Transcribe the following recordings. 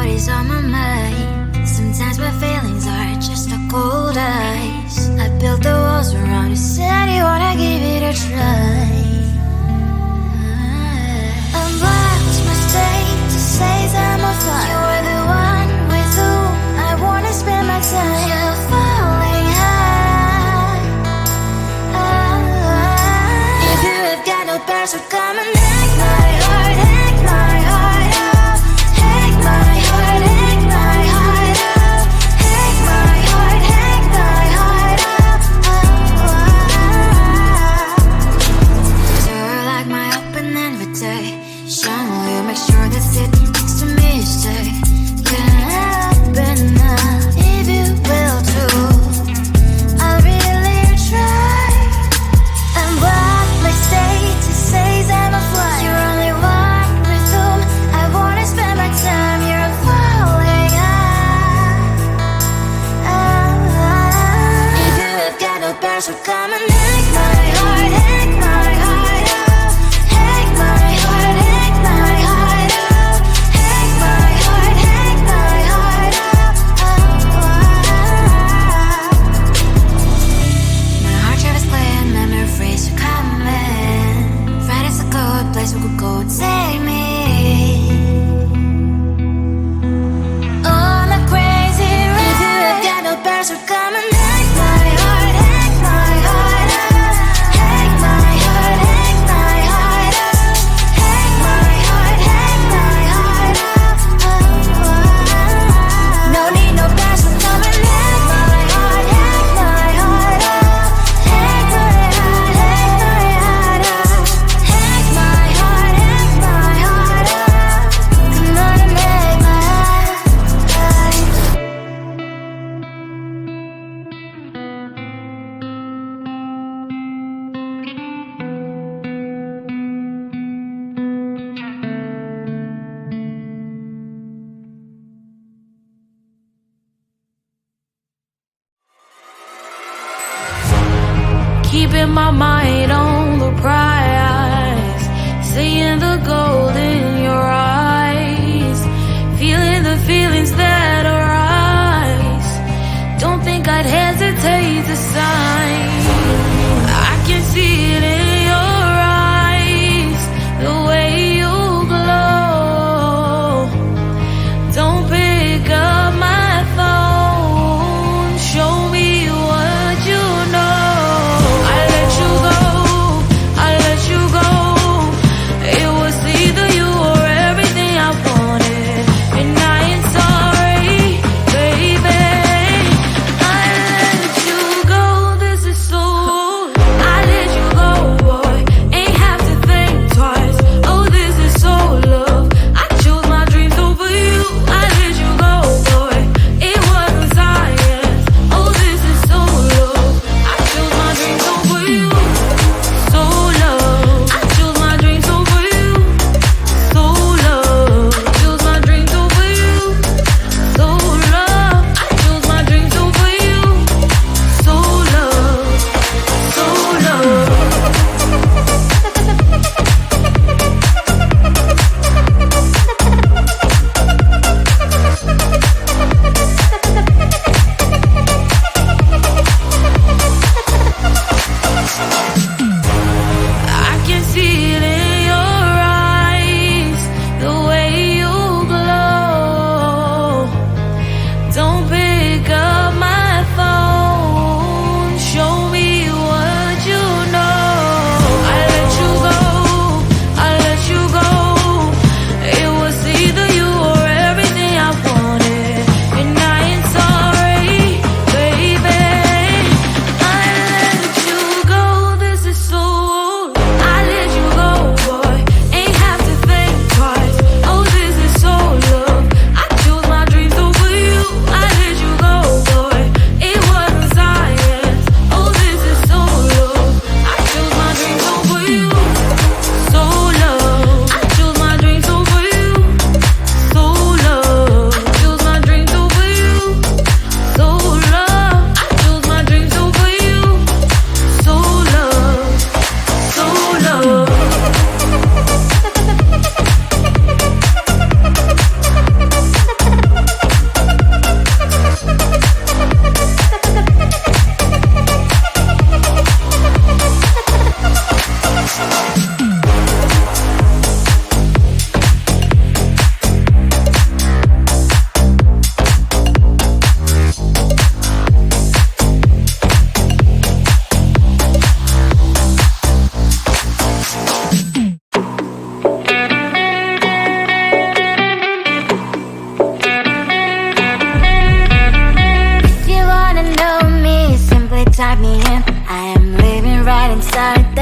what is on my mind. Sometimes my feelings are just a cold ice. I built the walls around you, said you wanna give it a try. I'm lost mistake to say I'm a fly. You were the one with whom I wanna spend my time. You're falling high. If you have got no past, so come and hack my heart, hack my heart out. Hack my heart, hack my heart out. Hack my heart, hack my heart out. So like my open invitation, will you make sure that sitting next to me you stay? Can happen now, if you will too. I'll really try. And what my state to say I'm a fly. You're only one with whom I wanna spend my time. You're falling high. If you have got no past, so come and hack my heart, hack my heart out. Hack my heart, hack my heart out. Hack my heart, hack my heart out. My heart travels playing memories are coming. Friday's a good place we could go, take me on a crazy ride. If you have got no past, so come and hack my heart, hack my heart out. Hack my heart, hack my heart out. Hack my heart, hack my heart out. No need no past, so come and hack my heart, hack my heart out. Hack my heart, hack my heart out. Hack my heart, hack my heart out. Come on and make my heart. Keeping my mind on the prize, seeing the gold in your eyes, feeling the feelings that arise. Don't think I'd hesitate to sign. I can see it in your eyes, the way you glow. Don't pick up my phone, show me what you know. I let you go, I let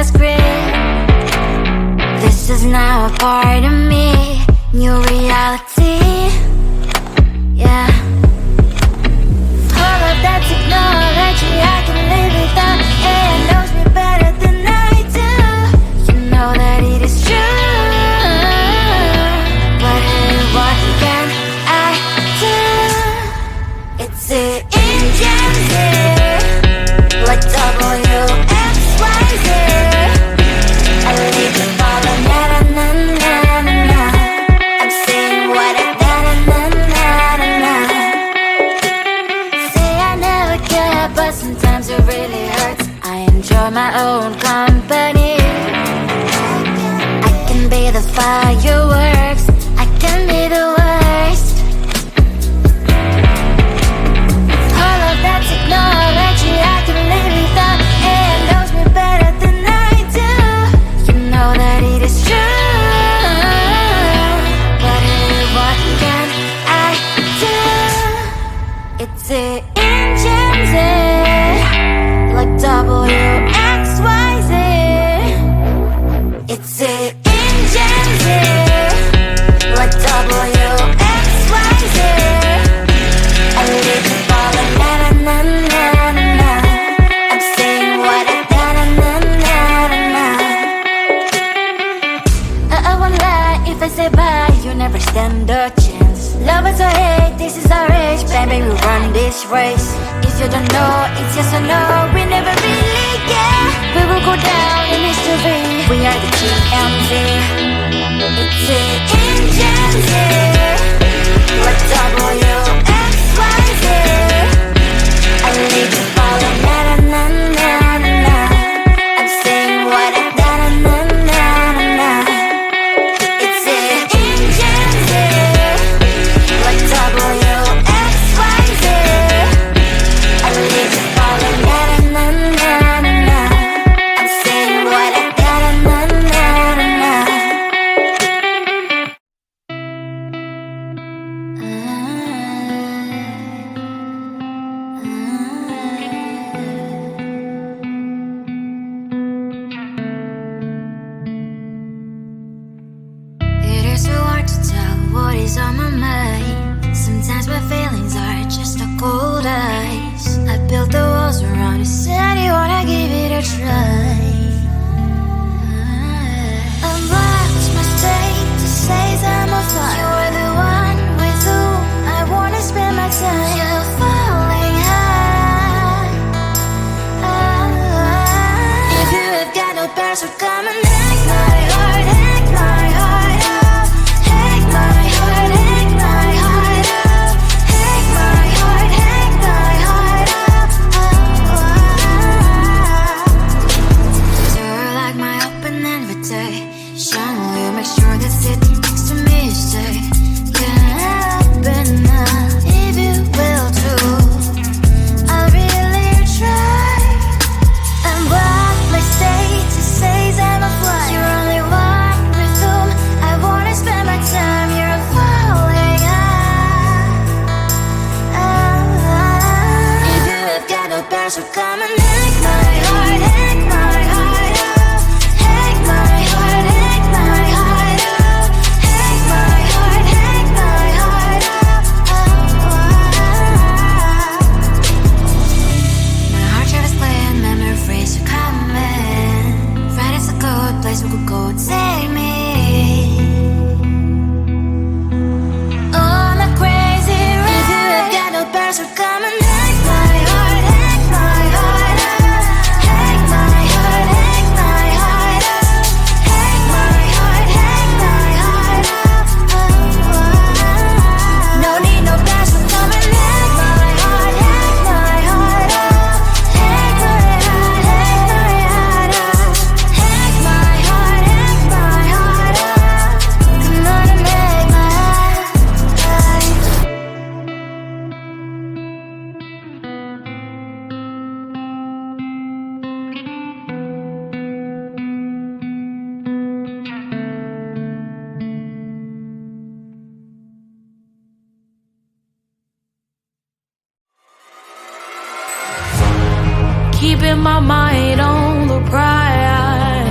the script. This is now a part of me, new reality. Yeah. All of that technology I can live without. It knows me better than I do. You know that it is true. But hey, what can I do? It's the engines here, like WXYZ. I leave the follow, na na na na na na. I'm saying what I na na na na na. Say I never care, but sometimes it really hurts. I enjoy my own company. I can be the fireworks, I can be the worst. All of that technology I can live without. It knows me better than I do. You know that it is true. But hey, what can I do? It's the engines here, like WXYZ. It's the engines here, like WXYZ. I live to follow, na na na na na na. I'm saying what I na na na na na na. I won't lie if I say bye, you never stand a chance. Love us or hate, this is our age, baby, we run this race. If you don't know, it's yes or no, we never really get. We will go down in history, we are the GMZ. It's the engines here, like WXYZ. I live to follow, na na na na na. I'm saying what I na na na na na. It's the engines here, like WXYZ. I live to follow, na na na na na. I'm saying what I na na na na na. It is so hard to tell what is on my mind. Sometimes my feelings are just a cold ice. I built the walls around the city, wanna give it a try. I've watched my state to say I'm a fly. You are the one with whom I wanna spend my time. You're falling high. If you have got no past, so come and hack my heart, hack my heart up. Hack my heart, hack my heart up. Hack my heart, hack my heart up. You're like my open invitation. Will you make sure that sitting next to me is safe? Can't help it now, if you will too. I'll really try. And what my status says I'm a fly. You're only one with whom I wanna spend my time. You're falling high. If you have got no past, so come and hack my heart, hack my heart up. Hack my heart, hack my heart up. Hack my heart, hack my heart up. My heart drives playing, memories are coming. Right, it's a good place we could go, take me. On a crazy ride. If you have got no past, so come and hack my heart, hack my heart up. Hack my heart, hack my heart up. Hack my heart, hack my heart up. No need no past, so come and hack my heart, hack my heart up. Hack my heart, hack my heart up. Hack my heart, hack my heart up. Come on and make my heart. Keeping my mind on the prize,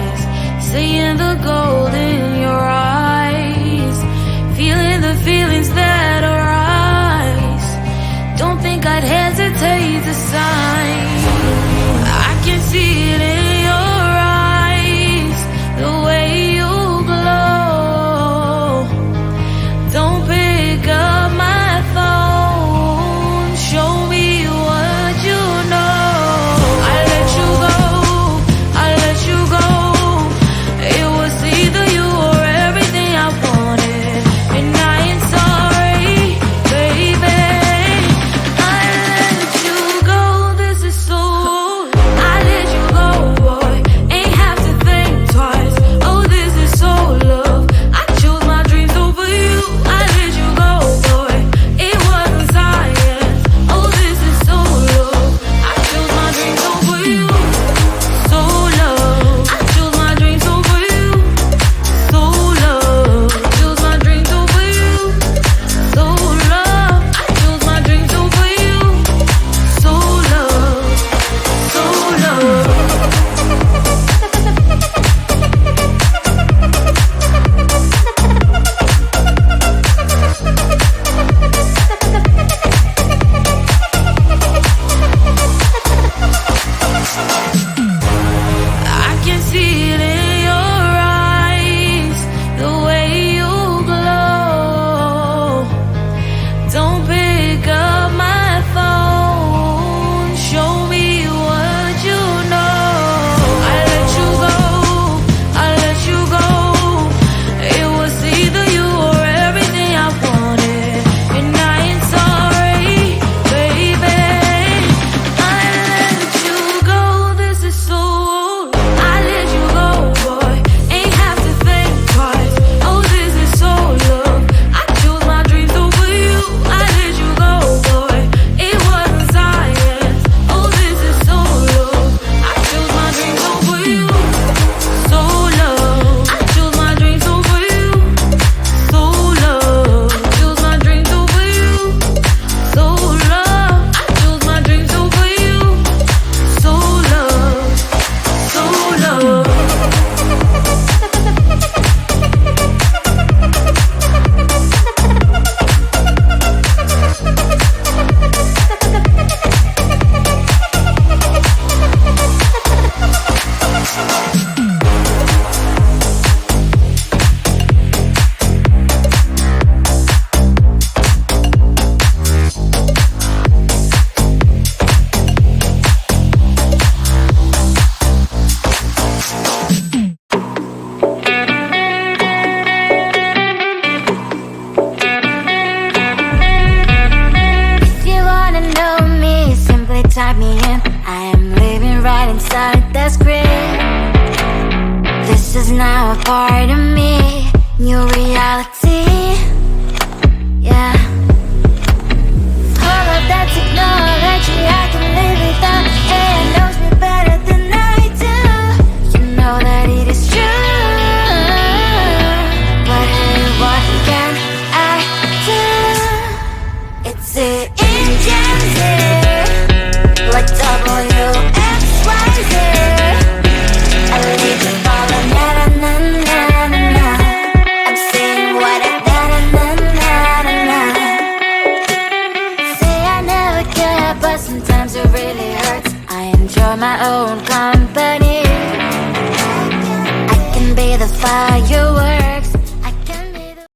type me in. I am living right inside that script. This is now a part of me, new reality.